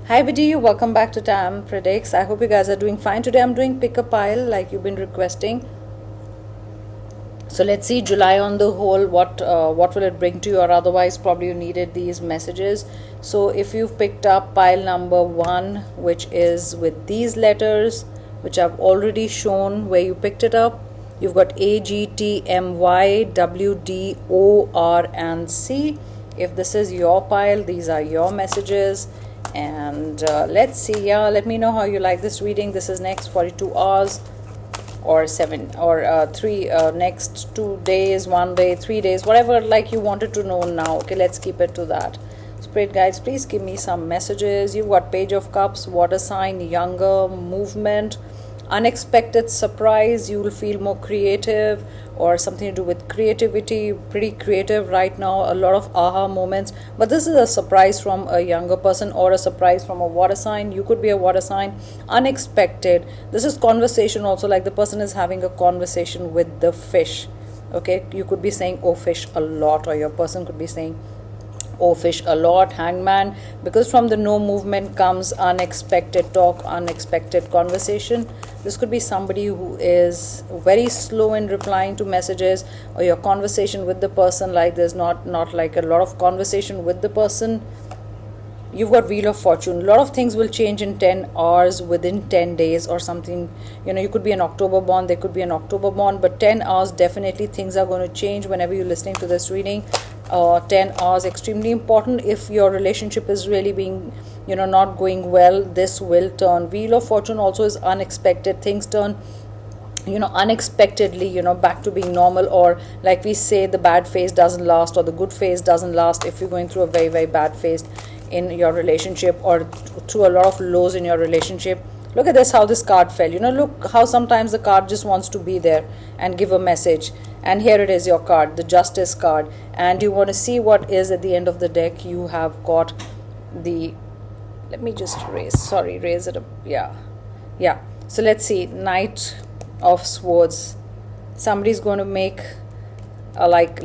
Hi BD, welcome back to Tam Predicts. I hope you guys are doing fine. Today I'm doing pick a pile like you've been requesting. So let's see July on the whole, what will it bring to you, or otherwise probably you needed these messages. So if you've picked up pile number 1, which is with these letters, which I've already shown where you picked it up, you've got A, G, T, M, Y, W, D, O, R and C. If this is your pile, these are your messages. And let's see, let me know how you like this reading. This is next 42 hours or 7 or 3 next 2 days, 1 day, 3 days, whatever like you wanted to know now. Okay, let's keep it to that. Spirit guides, please give me some messages. You've got Page of Cups, water sign, younger, movement, unexpected surprise. You will feel more creative, or something to do with creativity. Pretty creative right now, a lot of aha moments, but this is a surprise from a younger person or a surprise from a water sign. You could be a water sign. Unexpected. This is conversation also, like the person is having a conversation with the fish. Okay, you could be saying oh fish a lot, or your person could be saying oh fish a lot. Hangman, because from the no movement comes unexpected talk, unexpected conversation. This could be somebody who is very slow in replying to messages, or your conversation with the person, like there's not like a lot of conversation with the person. You've got Wheel of Fortune. A lot of things will change in 10 hours, within 10 days or something. You could be an October born, there could be an October born, but 10 hours definitely things are going to change whenever you're listening to this reading. 10 hours extremely important. If your relationship is really being not going well, this will turn. Wheel of Fortune also is unexpected. Things turn unexpectedly back to being normal, or like we say, the bad phase doesn't last or the good phase doesn't last. If you're going through a very very bad phase in your relationship, or through a lot of lows in your relationship, look at this, how this card fell. Look how sometimes the card just wants to be there and give a message. And here it is, your card, the Justice card. And you want to see what is at the end of the deck. You have got the, let me just raise it up. Yeah, so let's see, Knight of Swords. Somebody's going to make like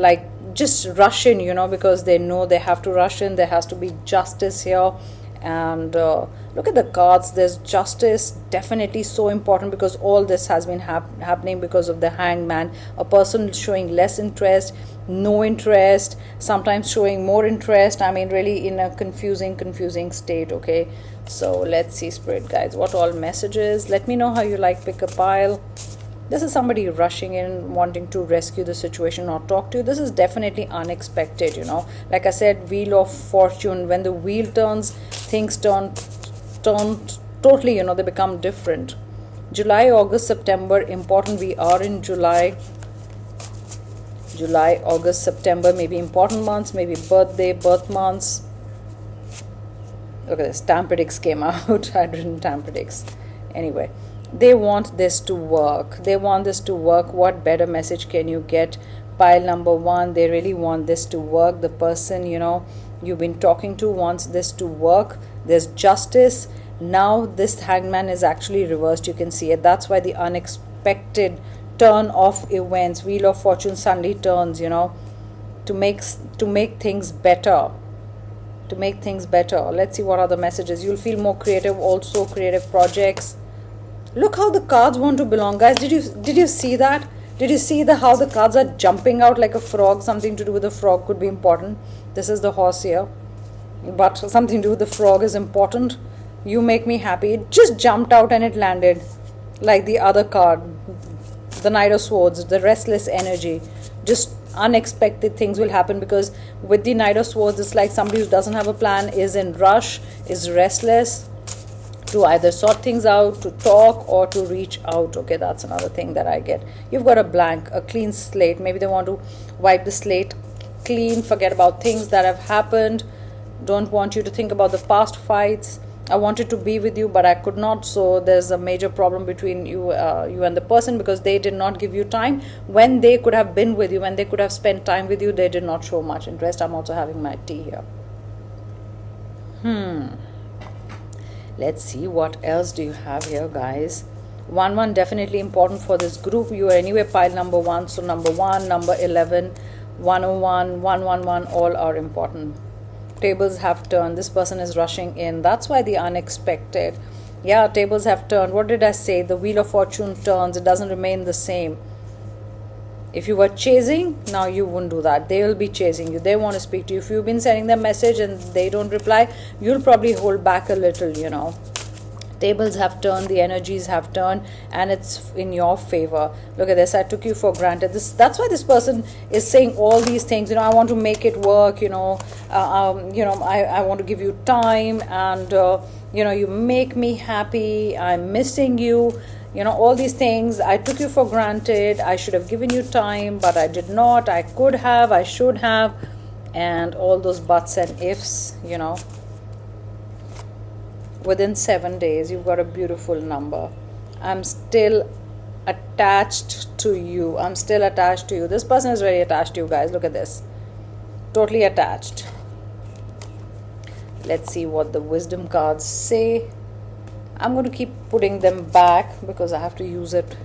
just rush in, because they know they have to rush in. There has to be justice here. And look at the cards. There's justice, definitely so important, because all this has been happening because of the Hangman. A person showing less interest, no interest, sometimes showing more interest. I mean, really in a confusing state. Okay, so let's see, Spirit guides, what all messages. Let me know how you like pick a pile. This is somebody rushing in, wanting to rescue the situation or talk to you. This is definitely unexpected, Like I said, Wheel of Fortune. When the wheel turns, things turn totally, they become different. July, August, September, important. We are in July, August, September, maybe important months, maybe birth months. Look at this, Tam Predicts came out. I'd written Tam Predicts. Anyway, they want this to work. What better message can you get? Pile number 1, they really want this to work. The person you've been talking to wants this to work. There's justice. Now this Hangman is actually reversed. You can see it. That's why the unexpected turn of events. Wheel of Fortune suddenly turns, to make things better. Let's see what are the messages. You'll feel more creative, also creative projects. Look how the cards want to belong, guys. Did you see that? Did you see how the cards are jumping out like a frog? Something to do with a frog could be important. This is the horse here, but something to do with the frog is important. You make me happy. It just jumped out and it landed like the other card, the Knight of Swords, the restless energy. Just unexpected things will happen, because with the Knight of Swords, it's like somebody who doesn't have a plan, is in rush, is restless, to either sort things out, to talk, or to reach out. Okay, that's another thing that I get. You've got a blank, a clean slate. Maybe they want to wipe the slate clean, forget about things that have happened. Don't want you to think about the past fights. I wanted to be with you, but I could not. So there's a major problem between you and the person, because they did not give you time when they could have been with you, when they could have spent time with you. They did not show much interest. I'm also having my tea here. Let's see, what else do you have here, guys? 1 definitely important for this group. You are anyway pile number 1, so number 1, number 11, 101, 111, all are important. tables have turned. This person is rushing in. That's why the unexpected. Yeah, tables have turned. What did I say? The wheel of fortune turns. It doesn't remain the same. If you were chasing, now you won't do that. They will be chasing you. They want to speak to you. If you've been sending them message and they don't reply, you'll probably hold back a little, you know. Tables have turned, the energies have turned, and it's in your favor. Look at this. I took you for granted. That's why this person is saying all these things. You know, I want to make it work. You know, I want to give you time, and you know, you make me happy. I'm missing you. You know, all these things. I took you for granted. I should have given you time, but I did not. I could have. I should have, and all those buts and ifs. You know. Within 7 days, you've got a beautiful number. I'm still attached to you. I'm still attached to you. This person is very attached to you, guys. Look at this. Totally attached. Let's see what the wisdom cards say. I'm going to keep putting them back because I have to use it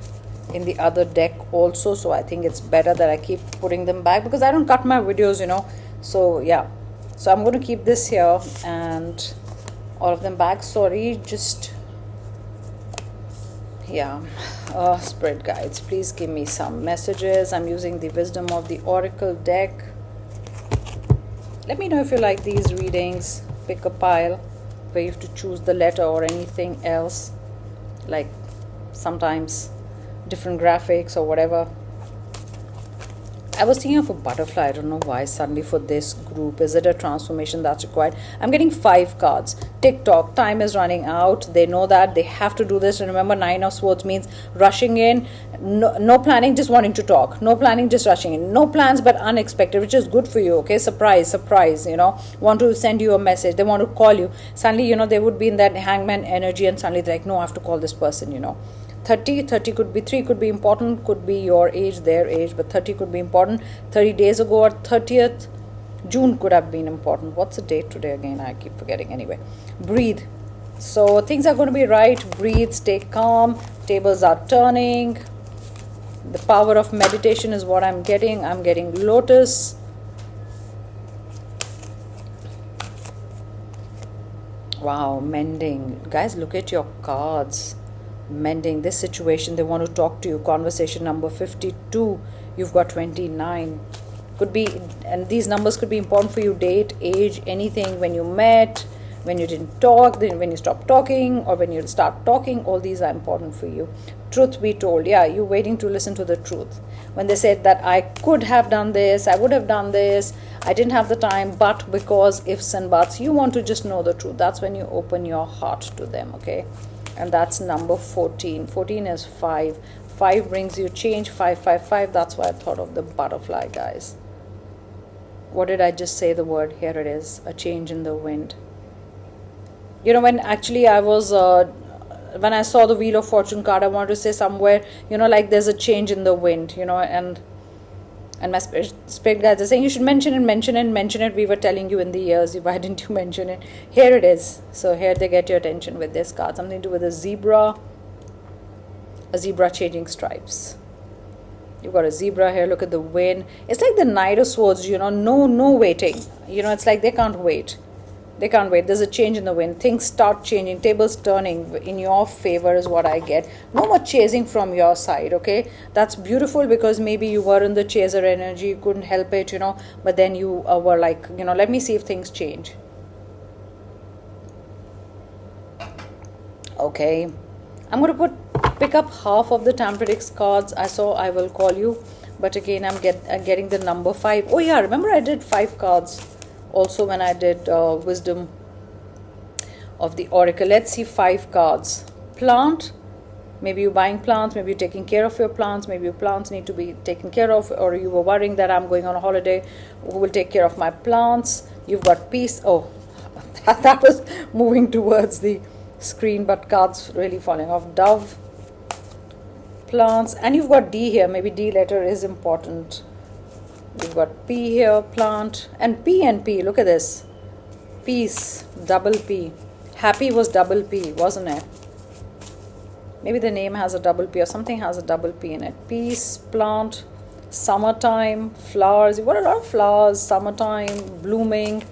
in the other deck also. So I think it's better that I keep putting them back because I don't cut my videos, you know. So yeah. So I'm going to keep this here and all of them back. Sorry, just yeah. Spirit guides, please give me some messages. I'm using the wisdom of the oracle deck. Let me know if you like these readings. Pick a pile where you have to choose the letter or anything else, like sometimes different graphics or whatever. I was thinking of a butterfly. I don't know why suddenly for this group. Is it a transformation that's required? I'm getting 5 cards. TikTok, time is running out. They know that. They have to do this. And remember, 9 of Swords means rushing in. No planning, just wanting to talk. No planning, just rushing in. No plans, but unexpected, which is good for you, okay? Surprise, you know. Want to send you a message. They want to call you. Suddenly, you know, they would be in that hangman energy and suddenly they're like, no, I have to call this person, you know. 30 could be 3, could be important, could be your age, their age, but 30 could be important. 30 days ago or 30th June could have been important. What's the date today again? I keep forgetting. Anyway, breathe. So things are going to be right. Breathe, stay calm. Tables are turning. The power of meditation is what I'm getting. I'm getting lotus. Wow, mending. Guys, look at your cards. Mending this situation. They want to talk to you. Conversation number 52. You've got 29. Could be, and these numbers could be important for you. Date, age, anything. When you met, when you didn't talk, then when you stopped talking, or when you start talking. All these are important for you. Truth be told, yeah, you're waiting to listen to the truth. When they said that I could have done this, I would have done this, I didn't have the time, but because ifs and buts, you want to just know the truth. That's when you open your heart to them, okay? And that's number 14. 14 is 5. 5 brings you change. 555. That's why I thought of the butterfly, guys. What did I just say the word? Here it is. A change in the wind. You know, when actually I was, when I saw the Wheel of Fortune card, I wanted to say somewhere, you know, like there's a change in the wind, you know, and my spirit guides are saying you should mention it. We were telling you in the years, why didn't you mention it? Here it is. So here they get your attention with this card. Something to do with a zebra changing stripes. You've got a zebra here. Look at the wind. It's like the Knight of Swords, you know, no waiting. You know, it's like they can't wait. They can't wait. There's a change in the wind. Things start changing. Tables turning in your favor is what I get. No more chasing from your side, okay? That's beautiful because maybe you were in the chaser energy. You couldn't help it, you know. But then you were like, you know, let me see if things change. Okay. I'm going to pick up half of the Tam Predicts cards. I will call you. But again, I'm getting the number 5. Oh, yeah. Remember I did 5 cards. Also when I did wisdom of the oracle. Let's see 5 cards. Plant. Maybe you're buying plants. Maybe you're taking care of your plants. Maybe your plants need to be taken care of. Or you were worrying that I'm going on a holiday. Who will take care of my plants? You've got peace. Oh, that was moving towards the screen. But cards really falling off. Dove. Plants. And you've got D here. Maybe D letter is important. You've got P here, plant, and P. Look at this. Peace, double P. Happy was double P, wasn't it? Maybe the name has a double P or something has a double P in it. Peace, plant, summertime, flowers. You've got a lot of flowers, summertime, blooming.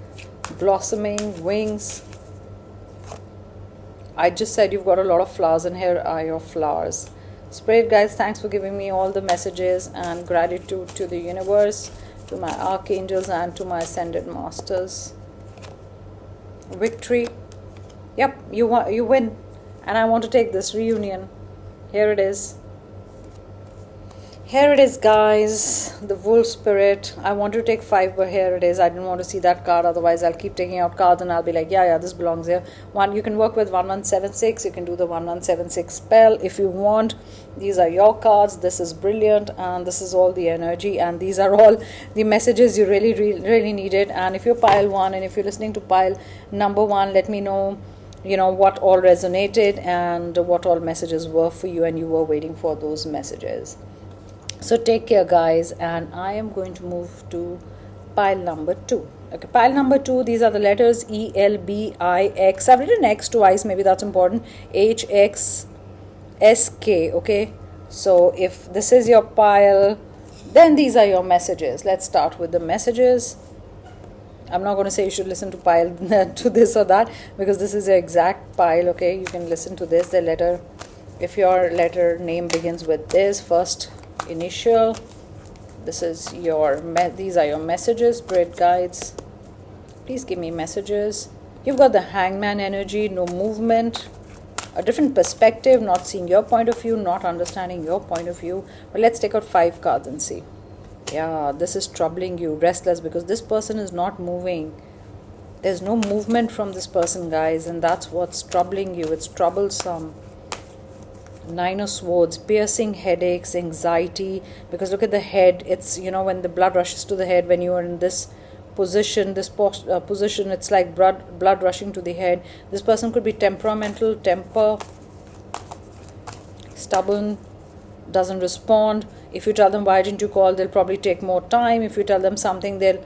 blossoming, wings. I just said you've got a lot of flowers, and here are your flowers. Spirit guides, thanks for giving me all the messages, and gratitude to the universe, to my archangels, and to my ascended masters. Victory. Yep, you win. And I want to take this reunion. Here it is. Here it is, guys. The Wolf Spirit. I want to take 5, but here it is. I didn't want to see that card, otherwise I'll keep taking out cards and I'll be like, yeah, this belongs here. You can work with 1176. You can do the 1176 spell if you want. These are your cards. This is brilliant, and this is all the energy, and these are all the messages you really needed. And if you're pile 1, and if you're listening to pile number 1, let me know what all resonated and what all messages were for you, and you were waiting for those messages. So take care, guys, and I am going to move to pile number 2. Okay, pile number 2, these are the letters E, L, B, I, X. I've written X twice, maybe that's important. H, X, S, K. Okay, so if this is your pile, then these are your messages. Let's start with the messages. I'm not going to say you should listen to pile to this or that, because this is the exact pile. Okay, you can listen to this. The letter, if your letter name begins with this first initial, this is your these are your messages. Spirit guides, please give me messages. You've got the Hangman energy, no movement, a different perspective, not seeing your point of view, not understanding your point of view. But let's take out 5 cards and see. Yeah, this is troubling you, restless, because this person is not moving. There's no movement from this person, guys, and that's what's troubling you. It's troublesome. 9 of Swords, piercing headaches, anxiety, because look at the head. It's, when the blood rushes to the head, when you are in this position, position, it's like blood rushing to the head. This person could be temperamental, stubborn, doesn't respond. If you tell them, why didn't you call, they'll probably take more time. If you tell them something, they'll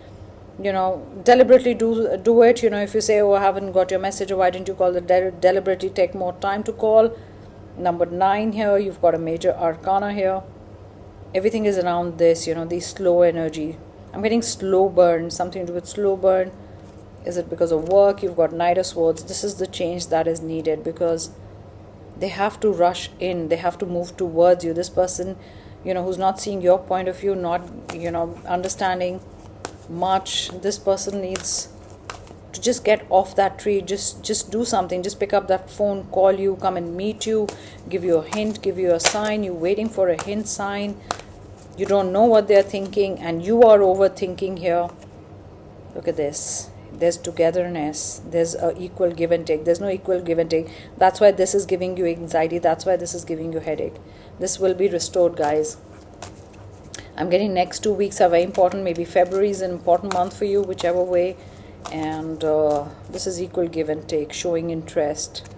deliberately do it. If you say, oh, I haven't got your message, or why didn't you call, they'll deliberately take more time to call. Number 9 here, you've got a major arcana here. Everything is around this, the slow energy. I'm getting slow burn, something to do with slow burn. Is it because of work? You've got Knight of Swords. This is the change that is needed, because they have to rush in. They have to move towards you. This person, who's not seeing your point of view, not, understanding much. This person needs to just get off that tree, just do something, just pick up that phone, call you, come and meet you, give you a hint, give you a sign. You're waiting for a hint, sign. You don't know what they're thinking, and you are overthinking here. Look at this. There's togetherness. There's a equal give and take. There's no equal give and take. That's why this is giving you anxiety. That's why this is giving you headache. This will be restored, guys. I'm getting next 2 weeks are very important. Maybe February is an important month for you, whichever way. And this is equal give and take, showing interest.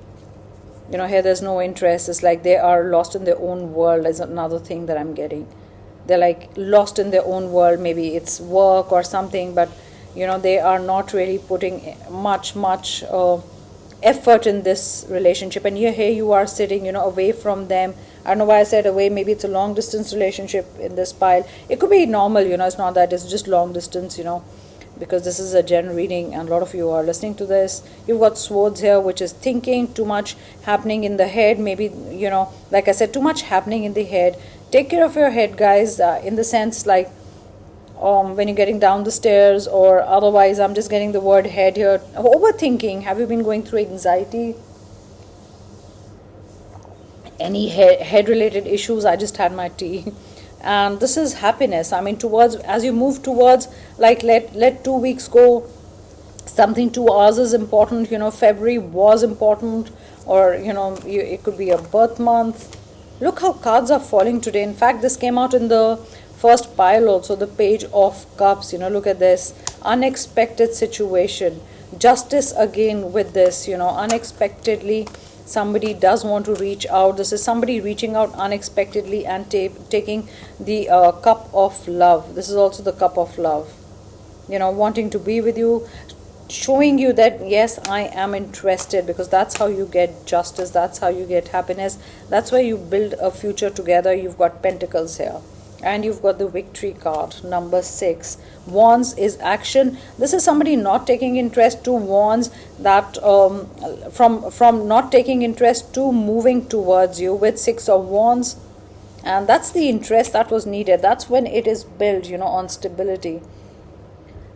Here there's no interest. It's like they are lost in their own world. Is another thing that I'm getting. They're like lost in their own world. Maybe it's work or something, but they are not really putting much effort in this relationship. And here you are sitting away from them. I don't know why I said away. Maybe it's a long distance relationship in this pile. It could be normal, it's not that. It's just long distance, because this is a general reading and a lot of you are listening to this. You've got Swords here, which is thinking, too much happening in the head. Maybe, like I said, too much happening in the head. Take care of your head, guys, in the sense like when you're getting down the stairs, or otherwise. I'm just getting the word head here. Overthinking. Have you been going through anxiety? Any head related issues? I just had my tea. And this is happiness. I mean, towards, as you move towards, like let 2 weeks go. Something 2 hours is important. February was important, or it could be a birth month. Look how cards are falling today. In fact, this came out in the first pile also, the Page of Cups. Look at this. Unexpected situation. Justice again with this, unexpectedly. Somebody does want to reach out. This is somebody reaching out unexpectedly and taking the cup of love. This is also the cup of love. Wanting to be with you, showing you that, yes, I am interested, because that's how you get justice. That's how you get happiness. That's why you build a future together. You've got Pentacles here. And you've got the victory card, number 6. Wands is action. This is somebody not taking interest to wands, that from not taking interest to moving towards you with 6 of wands. And that's the interest that was needed. That's when it is built, on stability.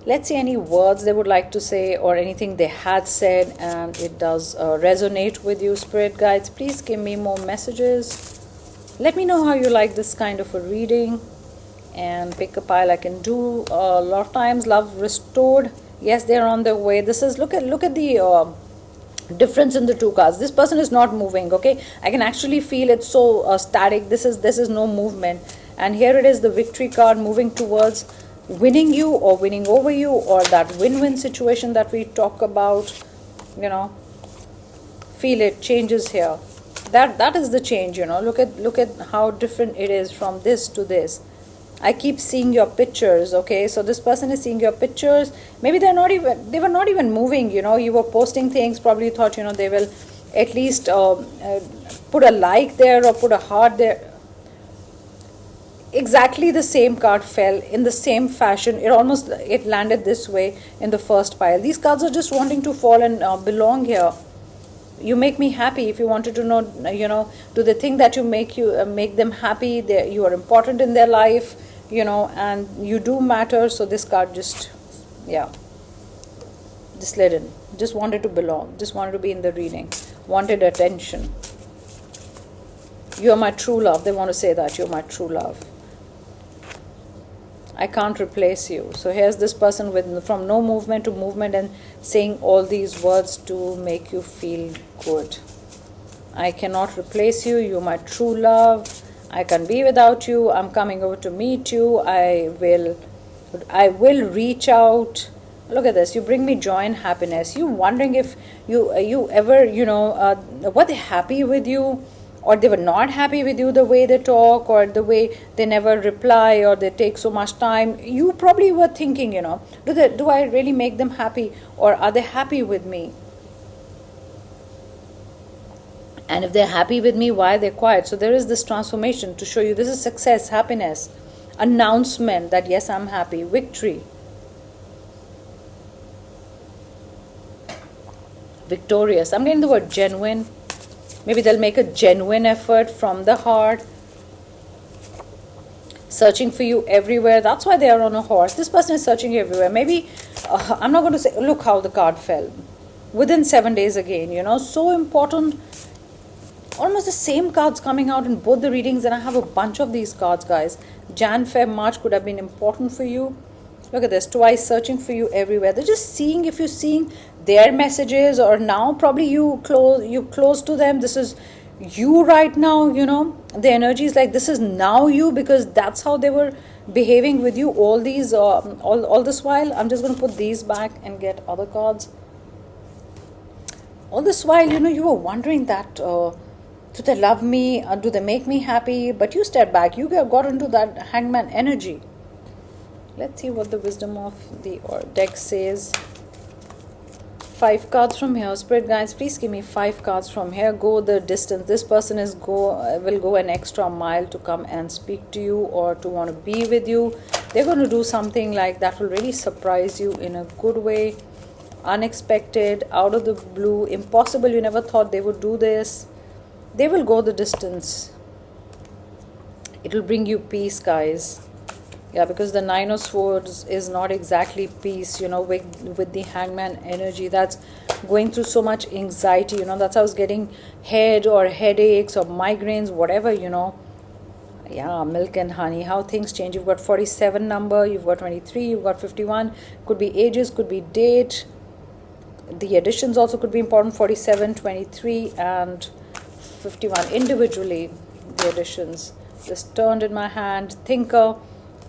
Let's see any words they would like to say or anything they had said and it does resonate with you, spirit guides. Please give me more messages. Let me know how you like this kind of a reading, and pick a pile. I can do a lot of times. Love restored. Yes, they're on their way. This is, look at the difference in the two cards. This person is not moving. Okay, I can actually feel it's so static. This is no movement. And here it is, the victory card, moving towards winning you or winning over you, or that win-win situation that we talk about. Feel it changes here. That is the change. Look at how different it is from this to this. I keep seeing your pictures. Okay, so this person is seeing your pictures. Maybe they were not even moving. You were posting things, probably thought they will at least put a like there or put a heart there. Exactly the same card fell in the same fashion. It landed this way in the first pile. These cards are just wanting to fall and belong here. You make me happy. If you wanted to know, do they think that you make them happy? You are important in their life, and you do matter. So this card just let in. Just wanted to belong. Just wanted to be in the reading. Wanted attention. You are my true love. They want to say that you're my true love. I can't replace you. So here's this person from no movement to movement and saying all these words to make you feel good. I cannot replace you. You're my true love. I can't be without you. I'm coming over to meet you. I will reach out. Look at this. You bring me joy and happiness. You wondering if you ever, were they happy with you? Or they were not happy with you, the way they talk, or the way they never reply, or they take so much time. You probably were thinking, do I really make them happy, or are they happy with me? And if they're happy with me, why are they quiet? So there is this transformation to show you this is success, happiness, announcement that yes, I'm happy, victory, victorious. I'm getting the word genuine. Maybe they'll make a genuine effort from the heart. Searching for you everywhere. That's why they are on a horse. This person is searching everywhere. Maybe, I'm not going to say, look how the card fell. Within 7 days again, so important. Almost the same cards coming out in both the readings, and I have a bunch of these cards, guys. Jan, Feb, March could have been important for you. Look at this, twice, searching for you everywhere. They're just seeing if you're seeing their messages, or now probably you close to them. This is you right now. The energy is like this is now you, because that's how they were behaving with you all these all this while. I'm just going to put these back and get other cards. All this while, you were wondering that do they love me, do they make me happy? But you step back, you got into that hangman energy. Let's see what the wisdom of the deck says. 5 cards from here. Spirit guides, please give me 5 cards from here. Go the distance. This person will go an extra mile to come and speak to you, or to want to be with you. They're going to do something like that will really surprise you in a good way. Unexpected, out of the blue, impossible. You never thought they would do this. They will go the distance. It will bring you peace, guys. Yeah, because the 9 of Swords is not exactly peace, with the hangman energy. That's going through so much anxiety, that's how I was getting head or headaches or migraines, whatever, Yeah, milk and honey, how things change. You've got 47 number, you've got 23, you've got 51. Could be ages, could be date. The additions also could be important, 47, 23, and 51. Individually, the additions. Just turned in my hand, thinker.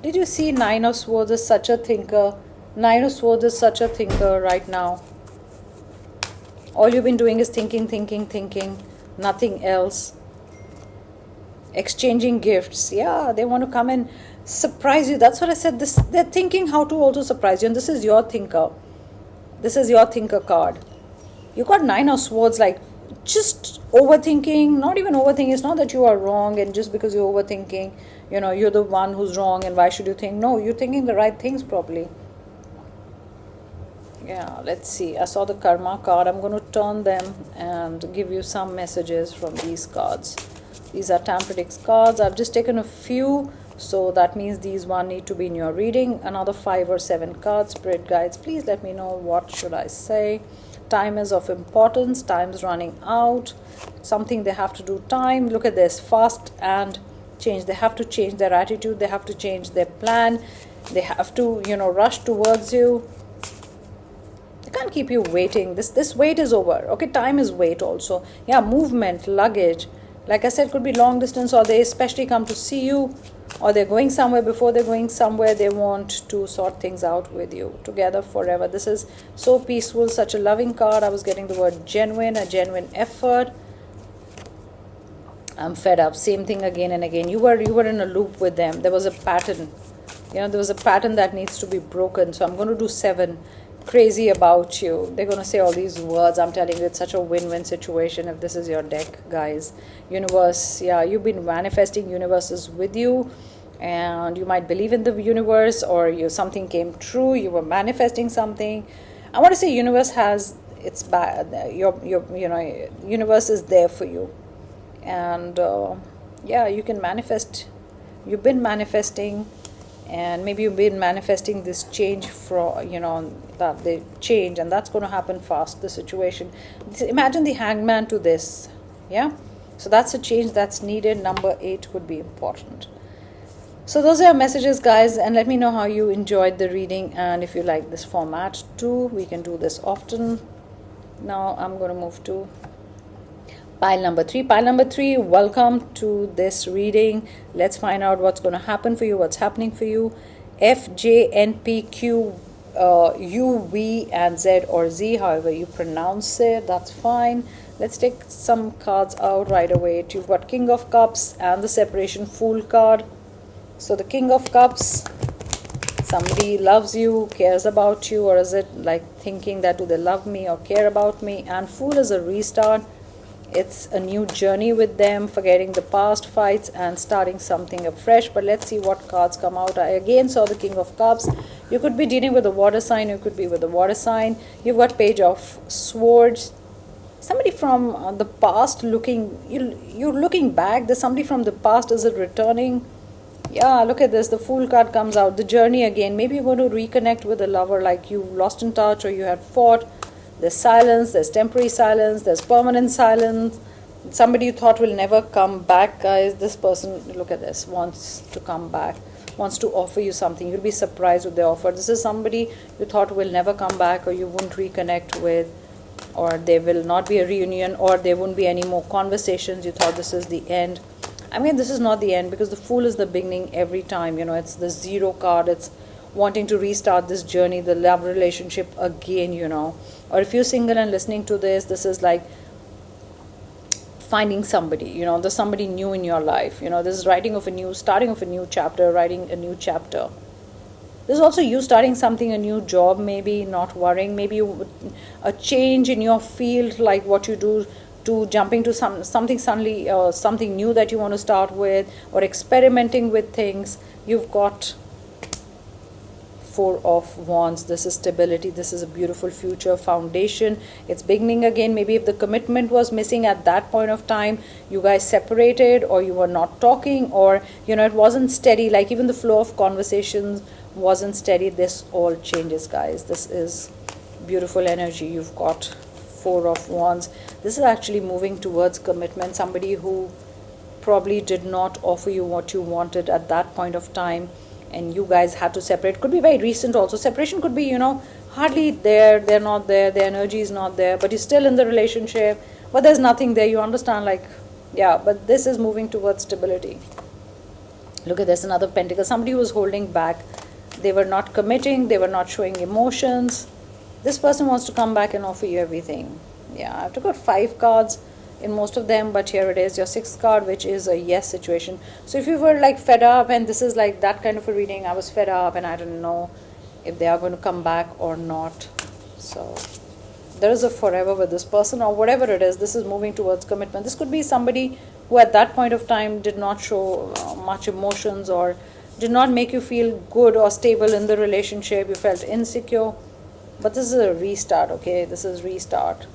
Did you see 9 of Swords is such a thinker? 9 of Swords is such a thinker right now. All you've been doing is thinking, nothing else. Exchanging gifts. Yeah, they want to come and surprise you. That's what I said. They're thinking how to also surprise you. And this is your thinker. This is your thinker card. You got 9 of Swords, like just overthinking. Not even overthinking. It's not that you are wrong, and just because you're overthinking, you know, you're the one who's wrong and why should you think. No, you're thinking the right things probably. Yeah, let's see. I saw the karma card. I'm going to turn them and give you some messages from these cards. These are Tam Predicts cards. I've just taken a few, so that means these one need to be in your reading. Another 5 or 7 cards. Spirit guides, please let me know what should I say. Time is of importance. Time's running out. Something they have to do. Time. Look at this. Fast and change. They have to change their attitude. They have to change their plan. They have to, you know, rush towards you. They can't keep you waiting. This wait is over. Okay, time is wait also. Yeah, movement, luggage. Like I said, could be long distance, or they especially come to see you, or they're going somewhere. Before they're going somewhere, they want to sort things out with you together forever. This is so peaceful, such a loving card. I was getting the word genuine, a genuine effort. I'm fed up. Same thing again and again. You were in a loop with them. There was a pattern. You know, there was a pattern that needs to be broken. So I'm going to do 7. Crazy about you. They're going to say all these words. I'm telling you, it's such a win-win situation if this is your deck, guys. Universe, yeah, you've been manifesting. Universe is with you, and you might believe in the universe, or something came true. You were manifesting something. I want to say universe has its bad. Your you know, universe is there for you, and yeah, you can manifest. You've been manifesting. And maybe you've been manifesting this change from, you know, that they change, and that's going to happen fast, the situation. Imagine the hangman to this. Yeah, so that's a change that's needed. Number 8 would be important. So those are our messages, guys, and let me know how you enjoyed the reading, and if you like this format too. We can do this often. Now I'm going to move to pile number 3. Pile number 3, welcome to this reading. Let's find out what's going to happen for you, what's happening for you. F, J, N, P, Q, U, V, and Z, or Z, however you pronounce it, that's fine. Let's take some cards out right away. You've got King of Cups and the Separation Fool card. So the King of Cups, somebody loves you, cares about you, or is it like thinking that do they love me or care about me? And Fool is a restart. It's a new journey with them, forgetting the past fights and starting something afresh. But let's see what cards come out. I again saw the King of Cups. You could be dealing with a water sign. You could be with a water sign. You've got Page of Swords. Somebody from the past looking, you're looking back. There's somebody from the past. Is it returning? Yeah, look at this. The Fool card comes out. The journey again. Maybe you're going to reconnect with a lover, like you've lost in touch or you had fought. There's silence, there's temporary silence, there's permanent silence. Somebody you thought will never come back, guys. This person, look at this, wants to come back, wants to offer you something. You'll be surprised with their offer. This is somebody you thought will never come back, or you won't reconnect with, or there will not be a reunion, or there won't be any more conversations. You thought this is the end. I mean, this is not the end, because the Fool is the beginning every time. You know, it's the 0 card. It's wanting to restart this journey, the love relationship again, you know. Or if you're single and listening to this, this is like finding somebody, you know, there's somebody new in your life. You know, this is starting of a new chapter, writing a new chapter. This is also you starting something, a new job, maybe, not worrying, maybe a change in your field, like what you do, to jumping to something suddenly, something new that you want to start with, or experimenting with things. You've got 4 of Wands. This is stability. This is a beautiful future foundation. It's beginning again. Maybe if the commitment was missing at that point of time, you guys separated, or you were not talking, or, you know, it wasn't steady, like even the flow of conversations wasn't steady. This all changes, guys. This is beautiful energy. You've got 4 of Wands. This is actually moving towards commitment. Somebody who probably did not offer you what you wanted at that point of time, and you guys had to separate. Could be very recent also. Separation could be, you know, hardly there, they're not there, their energy is not there, but you're still in the relationship, but there's nothing there, you understand, like, yeah, but this is moving towards stability. Look at this, another pentacle. Somebody was holding back. They were not committing, they were not showing emotions. This person wants to come back and offer you everything. Yeah, I've got 5 cards in most of them, but here it is, your 6th card, which is a yes situation. So if you were like fed up, and this is like that kind of a reading, I was fed up and I don't know if they are going to come back or not. So there is a forever with this person, or whatever it is. This is moving towards commitment. This could be somebody who at that point of time did not show much emotions or did not make you feel good or stable in the relationship. You felt insecure. But this is a restart, okay? This is restart.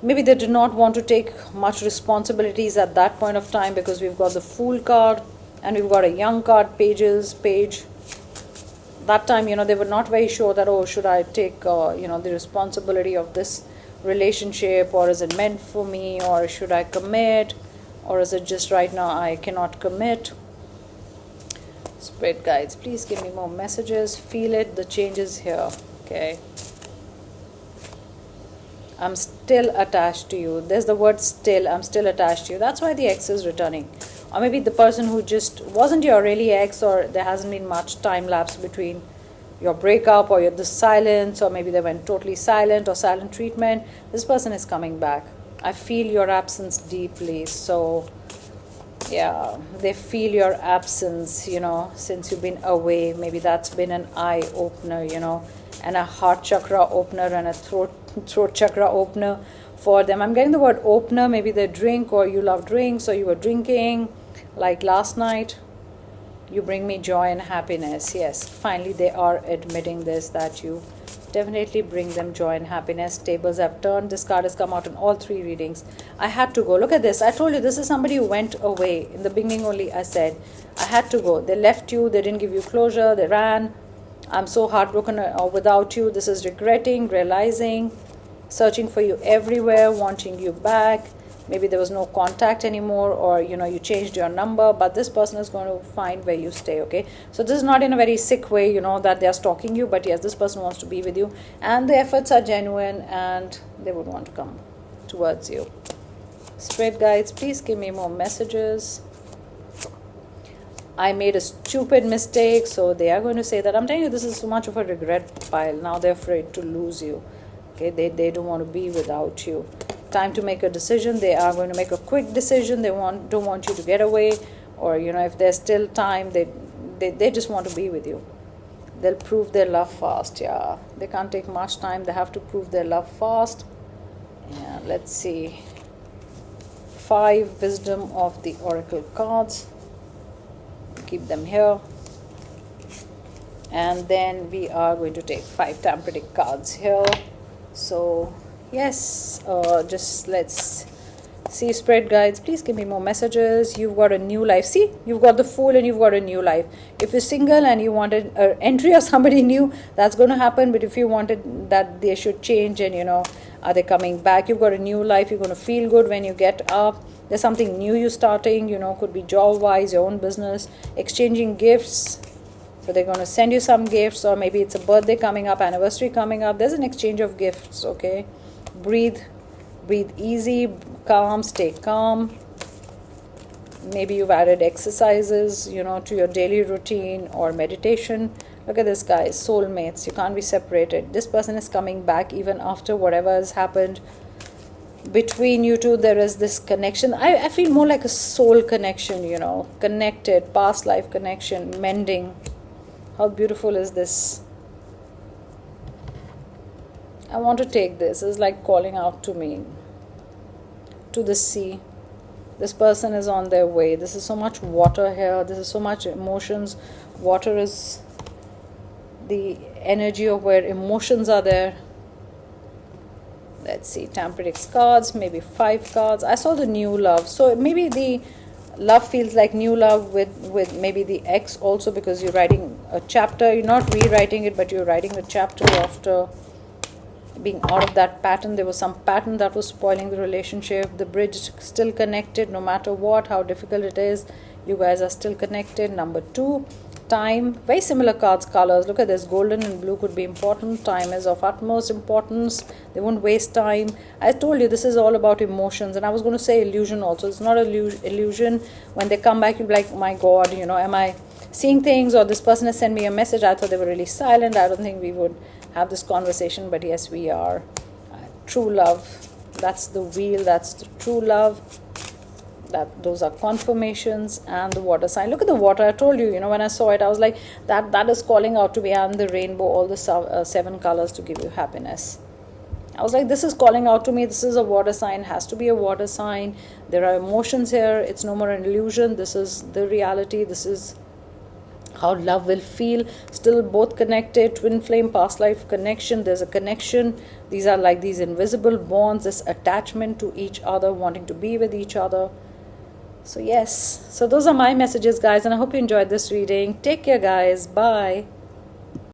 Maybe they did not want to take much responsibilities at that point of time, because we've got the Fool card and we've got a Young card, page. That time, they were not very sure that, oh, should I take, the responsibility of this relationship, or is it meant for me, or should I commit, or is it just right now I cannot commit? Spirit guides, please give me more messages. Feel it, the changes here, okay? I'm still attached to you. There's the word still. I'm still attached to you. That's why the ex is returning. Or maybe the person who just wasn't your really ex, or there hasn't been much time lapse between your breakup or the silence, or maybe they went totally silent or silent treatment. This person is coming back. I feel your absence deeply. So yeah, they feel your absence, since you've been away. Maybe that's been an eye opener, and a heart chakra opener and a throat chakra opener for them. I'm getting the word opener. Maybe they drink, or you love drinks, or you were drinking like last night. You bring me joy and happiness. Yes, finally they are admitting this, that you definitely bring them joy and happiness. Tables have turned. This card has come out in all 3 readings. I had to go. Look at this. I told you this is somebody who went away. In the beginning only I said I had to go. They left you. They didn't give you closure. They ran. I'm so heartbroken without you. This is regretting, realizing, searching for you everywhere, wanting you back. Maybe there was no contact anymore, or you changed your number, but this person is going to find where you stay, okay? So this is not in a very sick way, that they are stalking you, but yes, this person wants to be with you, and the efforts are genuine, and they would want to come towards you. Spirit guides, please give me more messages. I made a stupid mistake, so they are going to say that. I'm telling you, this is so much of a regret pile. Now they're afraid to lose you, okay? They don't want to be without you. Time to make a decision. They are going to make a quick decision. They don't want you to get away, or if there's still time, they just want to be with you. They'll prove their love fast. Yeah, they can't take much time. They have to prove their love fast. Yeah, let's see. 5 wisdom of the oracle cards. Keep them here, and then we are going to take 5 Tam Predict cards here. So yes, just let's see. Spirit guides, please give me more messages. You've got a new life. See, you've got the Fool and you've got a new life. If you're single and you wanted an entry of somebody new, that's going to happen. But if you wanted that they should change, and are they coming back, you've got a new life. You're going to feel good when you get up. There's something new you're starting, could be job wise, your own business, exchanging gifts. So they're going to send you some gifts, or maybe it's a birthday coming up, anniversary coming up. There's an exchange of gifts, okay? Breathe easy, calm, stay calm. Maybe you've added exercises, to your daily routine, or meditation. Look at this, guys, soulmates. You can't be separated. This person is coming back even after whatever has happened between you two. There is this connection. I feel more like a soul connection, connected, past life connection, mending. How beautiful is this? I want to take this. It's like calling out to me, to the sea. This person is on their way. This is so much water here. This is so much emotions. Water is the energy of where emotions are there. Let's see, Tam Predicts cards, maybe 5 cards. I saw the new love. So maybe the love feels like new love with maybe the ex also, because you're writing a chapter. You're not rewriting it, but you're writing a chapter after being out of that pattern. There was some pattern that was spoiling the relationship. The bridge is still connected no matter what, how difficult it is. You guys are still connected. Number 2. Time, very similar cards, colors. Look at this, golden and blue could be important. Time is of utmost importance. They won't waste time. I told you this is all about emotions, and I was going to say illusion also. It's not illusion. When they come back, you'll be like, my God, am I seeing things, or this person has sent me a message? I thought they were really silent. I don't think we would have this conversation, but yes, we are. True love, that's the wheel, that's the true love. Those are confirmations. And the water sign. Look at the water. I told you, when I saw it, I was like, that is calling out to me. And the rainbow, all the 7 colors to give you happiness. I was like, this is calling out to me. This is a water sign, has to be a water sign. There are emotions here. It's no more an illusion. This is the reality. This is how love will feel. Still both connected, twin flame, past life connection. There's a connection. These are like these invisible bonds, this attachment to each other, wanting to be with each other. So yes, so those are my messages, guys, and I hope you enjoyed this reading. Take care, guys. Bye.